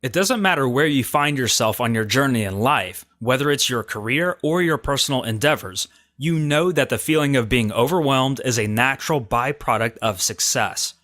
It doesn't matter where you find yourself on your journey in life, whether it's your career or your personal endeavors, you know that the feeling of being overwhelmed is a natural byproduct of success.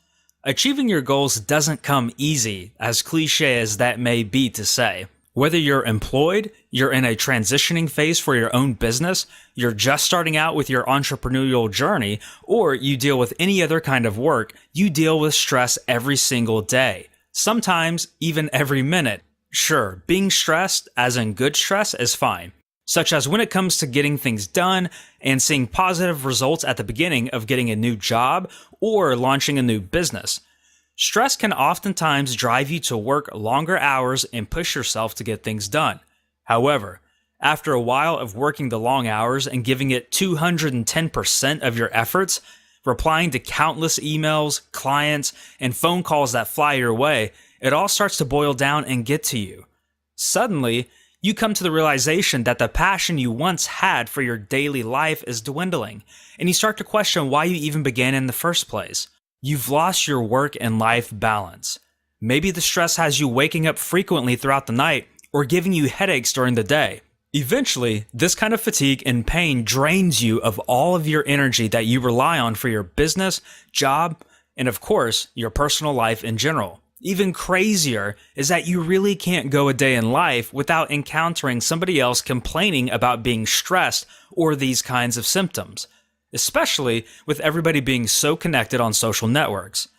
Achieving your goals doesn't come easy, as cliche as that may be to say. Whether you're employed, you're in a transitioning phase for your own business, you're just starting out with your entrepreneurial journey, or you deal with any other kind of work, you deal with stress every single day. Sometimes even every minute. Sure, being stressed, as in good stress, is fine, such as when it comes to getting things done and seeing positive results at the beginning of getting a new job or launching a new business. Stress can oftentimes drive you to work longer hours and push yourself to get things done. However, after a while of working the long hours and giving it 210% of your efforts, replying to countless emails, clients, and phone calls that fly your way, it all starts to boil down and get to you. Suddenly, you come to the realization that the passion you once had for your daily life is dwindling, and you start to question why you even began in the first place. You've lost your work and life balance. Maybe the stress has you waking up frequently throughout the night or giving you headaches during the day. Eventually, this kind of fatigue and pain drains you of all of your energy that you rely on for your business, job, and of course, your personal life in general. Even crazier is that you really can't go a day in life without encountering somebody else complaining about being stressed or these kinds of symptoms, especially with everybody being so connected on social networks.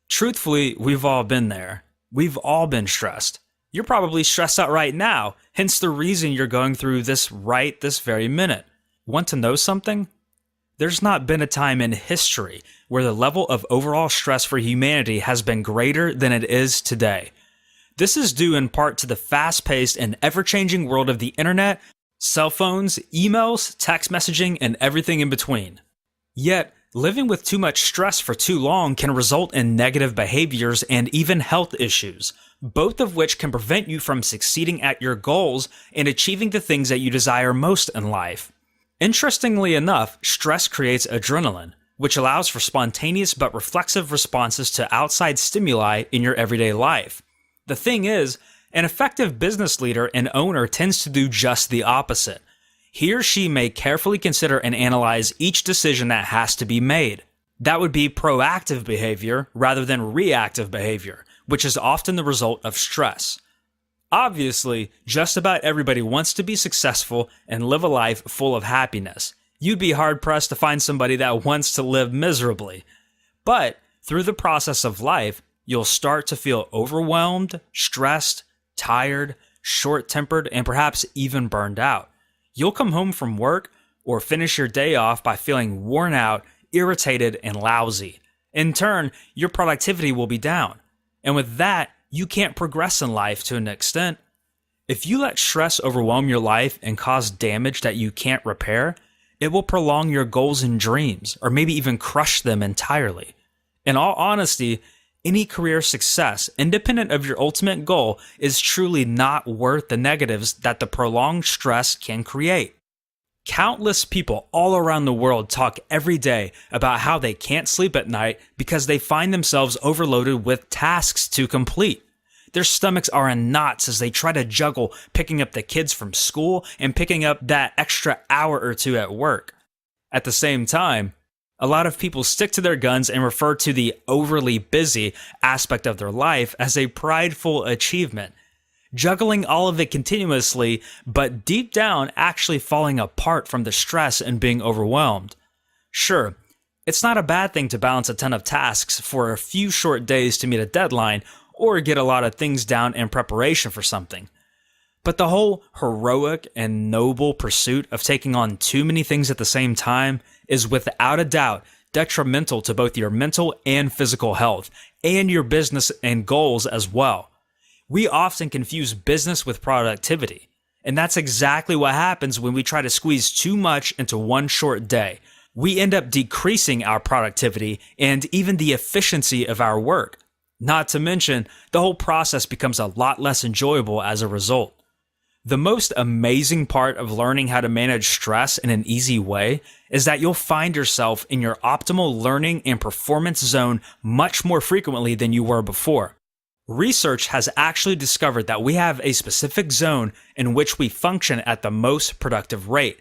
Truthfully, we've all been there. We've all been stressed. You're probably stressed out right now, hence the reason you're going through this right this very minute. Want to know something? There's not been a time in history where the level of overall stress for humanity has been greater than it is today. This is due in part to the fast-paced and ever-changing world of the internet, cell phones, emails, text messaging, and everything in between. Yet, living with too much stress for too long can result in negative behaviors and even health issues, both of which can prevent you from succeeding at your goals and achieving the things that you desire most in life. Interestingly enough, stress creates adrenaline, which allows for spontaneous but reflexive responses to outside stimuli in your everyday life. The thing is, an effective business leader and owner tends to do just the opposite. He or she may carefully consider and analyze each decision that has to be made. That would be proactive behavior rather than reactive behavior, which is often the result of stress. Obviously, just about everybody wants to be successful and live a life full of happiness. You'd be hard-pressed to find somebody that wants to live miserably. But through the process of life, you'll start to feel overwhelmed, stressed, tired, short-tempered, and perhaps even burned out. You'll come home from work or finish your day off by feeling worn out, irritated, and lousy. In turn, your productivity will be down. And with that, you can't progress in life to an extent. If you let stress overwhelm your life and cause damage that you can't repair, it will prolong your goals and dreams, or maybe even crush them entirely. In all honesty, any career success, independent of your ultimate goal, is truly not worth the negatives that the prolonged stress can create. Countless people all around the world talk every day about how they can't sleep at night because they find themselves overloaded with tasks to complete. Their stomachs are in knots as they try to juggle picking up the kids from school and picking up that extra hour or two at work. At the same time, a lot of people stick to their guns and refer to the overly busy aspect of their life as a prideful achievement, juggling all of it continuously, but deep down actually falling apart from the stress and being overwhelmed. Sure, it's not a bad thing to balance a ton of tasks for a few short days to meet a deadline or get a lot of things down in preparation for something. But the whole heroic and noble pursuit of taking on too many things at the same time is without a doubt detrimental to both your mental and physical health, and your business and goals as well. We often confuse business with productivity, and that's exactly what happens when we try to squeeze too much into one short day. We end up decreasing our productivity and even the efficiency of our work. Not to mention, the whole process becomes a lot less enjoyable as a result. The most amazing part of learning how to manage stress in an easy way is that you'll find yourself in your optimal learning and performance zone much more frequently than you were before. Research has actually discovered that we have a specific zone in which we function at the most productive rate.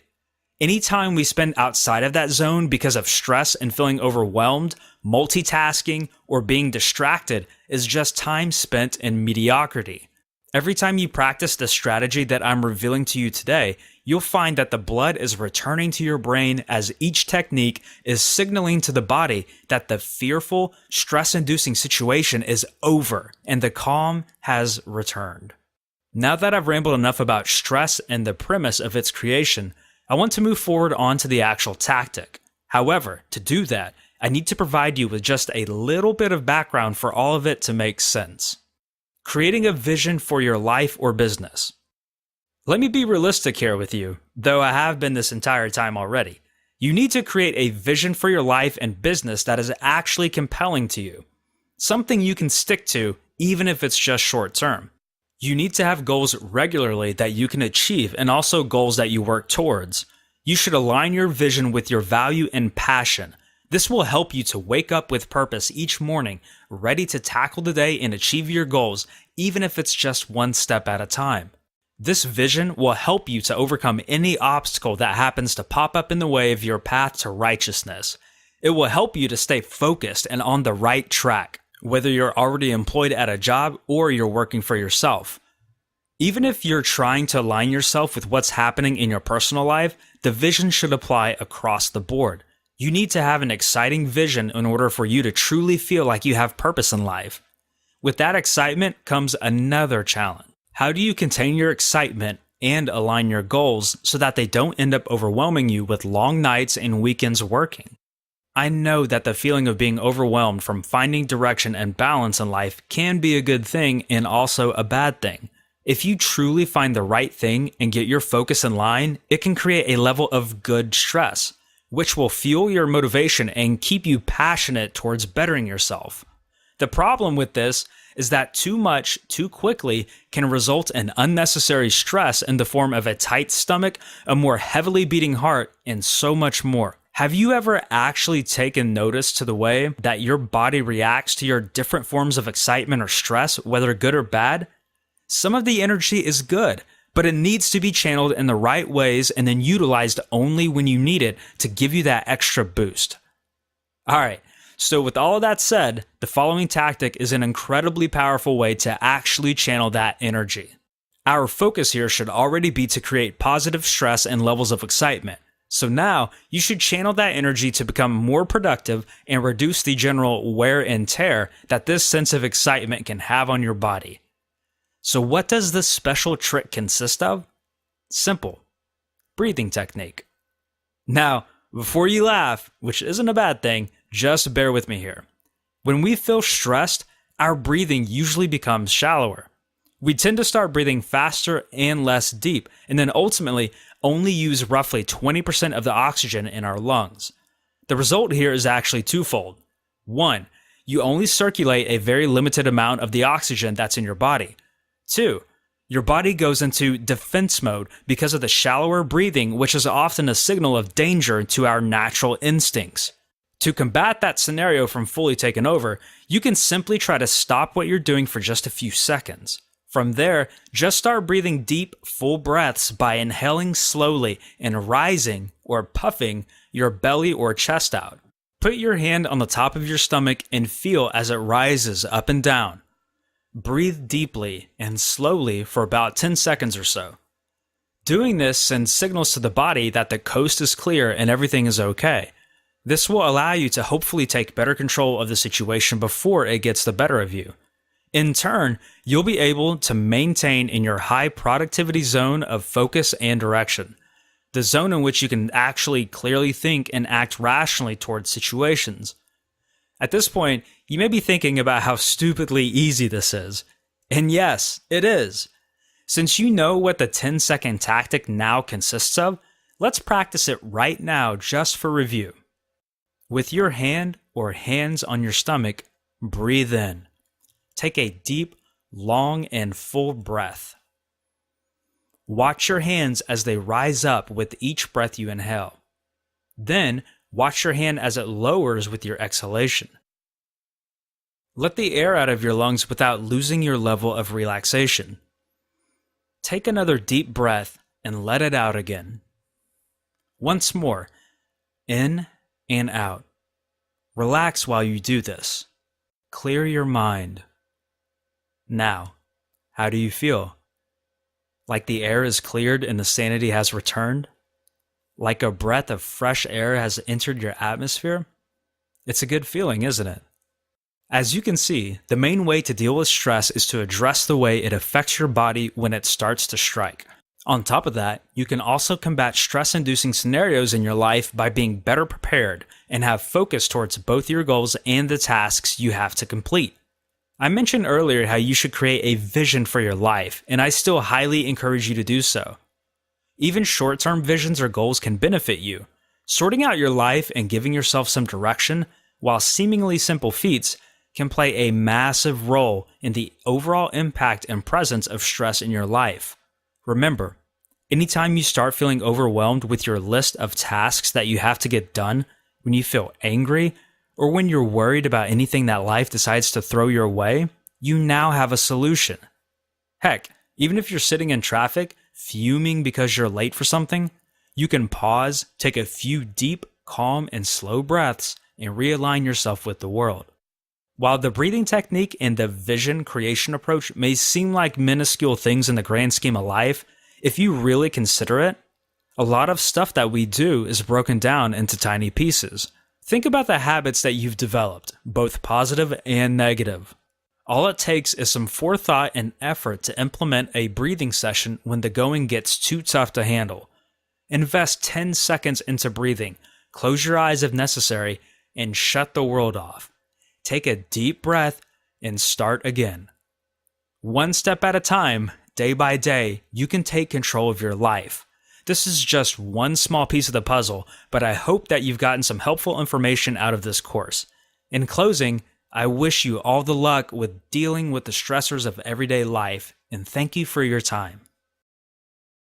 Any time we spend outside of that zone because of stress and feeling overwhelmed, multitasking, or being distracted is just time spent in mediocrity. Every time you practice the strategy that I'm revealing to you today, you'll find that the blood is returning to your brain as each technique is signaling to the body that the fearful, stress-inducing situation is over and the calm has returned. Now that I've rambled enough about stress and the premise of its creation, I want to move forward on to the actual tactic. However, to do that, I need to provide you with just a little bit of background for all of it to make sense. Creating a vision for your life or business. Let me be realistic here with you, though I have been this entire time already. You need to create a vision for your life and business that is actually compelling to you. Something you can stick to, even if it's just short term. You need to have goals regularly that you can achieve and also goals that you work towards. You should align your vision with your value and passion. This will help you to wake up with purpose each morning, ready to tackle the day and achieve your goals, even if it's just one step at a time. This vision will help you to overcome any obstacle that happens to pop up in the way of your path to righteousness. It will help you to stay focused and on the right track, whether you're already employed at a job or you're working for yourself. Even if you're trying to align yourself with what's happening in your personal life, the vision should apply across the board. You need to have an exciting vision in order for you to truly feel like you have purpose in life. With that excitement comes another challenge. How do you contain your excitement and align your goals so that they don't end up overwhelming you with long nights and weekends working? I know that the feeling of being overwhelmed from finding direction and balance in life can be a good thing and also a bad thing. If you truly find the right thing and get your focus in line, it can create a level of good stress, which will fuel your motivation and keep you passionate towards bettering yourself. The problem with this is that too much, too quickly can result in unnecessary stress in the form of a tight stomach, a more heavily beating heart, and so much more. Have you ever actually taken notice to the way that your body reacts to your different forms of excitement or stress, whether good or bad? Some of the energy is good, but it needs to be channeled in the right ways and then utilized only when you need it to give you that extra boost. All right, so with all of that said, the following tactic is an incredibly powerful way to actually channel that energy. Our focus here should already be to create positive stress and levels of excitement. So now you should channel that energy to become more productive and reduce the general wear and tear that this sense of excitement can have on your body. So what does this special trick consist of? Simple. Breathing technique. Now, before you laugh, which isn't a bad thing, just bear with me here. When we feel stressed, our breathing usually becomes shallower. We tend to start breathing faster and less deep, and then ultimately only use roughly 20% of the oxygen in our lungs. The result here is actually twofold. One, you only circulate a very limited amount of the oxygen that's in your body. Two, your body goes into defense mode because of the shallower breathing, which is often a signal of danger to our natural instincts. To combat that scenario from fully taking over, you can simply try to stop what you're doing for just a few seconds. From there, just start breathing deep, full breaths by inhaling slowly and rising or puffing your belly or chest out. Put your hand on the top of your stomach and feel as it rises up and down. Breathe deeply and slowly for about 10 seconds or so. Doing this sends signals to the body that the coast is clear and everything is okay. This will allow you to hopefully take better control of the situation before it gets the better of you. In turn, you'll be able to maintain in your high productivity zone of focus and direction, the zone in which you can actually clearly think and act rationally towards situations. At this point, you may be thinking about how stupidly easy this is. And yes, it is. Since you know what the 10-second tactic now consists of, let's practice it right now just for review. With your hand or hands on your stomach, breathe in. Take a deep, long, and full breath. Watch your hands as they rise up with each breath you inhale. Then, watch your hand as it lowers with your exhalation. Let the air out of your lungs without losing your level of relaxation. Take another deep breath and let it out again. Once more, in and out. Relax while you do this. Clear your mind. Now, how do you feel? Like the air is cleared and the sanity has returned? Like a breath of fresh air has entered your atmosphere? It's a good feeling, isn't it? As you can see, the main way to deal with stress is to address the way it affects your body when it starts to strike. On top of that, you can also combat stress-inducing scenarios in your life by being better prepared and have focus towards both your goals and the tasks you have to complete. I mentioned earlier how you should create a vision for your life, and I still highly encourage you to do so. Even short-term visions or goals can benefit you. Sorting out your life and giving yourself some direction, while seemingly simple feats, can play a massive role in the overall impact and presence of stress in your life. Remember, anytime you start feeling overwhelmed with your list of tasks that you have to get done, when you feel angry, or when you're worried about anything that life decides to throw your way, you now have a solution. Heck, even if you're sitting in traffic, fuming because you're late for something, you can pause, take a few deep, calm, and slow breaths, and realign yourself with the world. While the breathing technique and the vision creation approach may seem like minuscule things in the grand scheme of life, if you really consider it, a lot of stuff that we do is broken down into tiny pieces. Think about the habits that you've developed, both positive and negative. All it takes is some forethought and effort to implement a breathing session when the going gets too tough to handle. Invest 10 seconds into breathing, close your eyes if necessary, and shut the world off. Take a deep breath and start again. One step at a time, day by day, you can take control of your life. This is just one small piece of the puzzle, but I hope that you've gotten some helpful information out of this course. In closing, I wish you all the luck with dealing with the stressors of everyday life, and thank you for your time.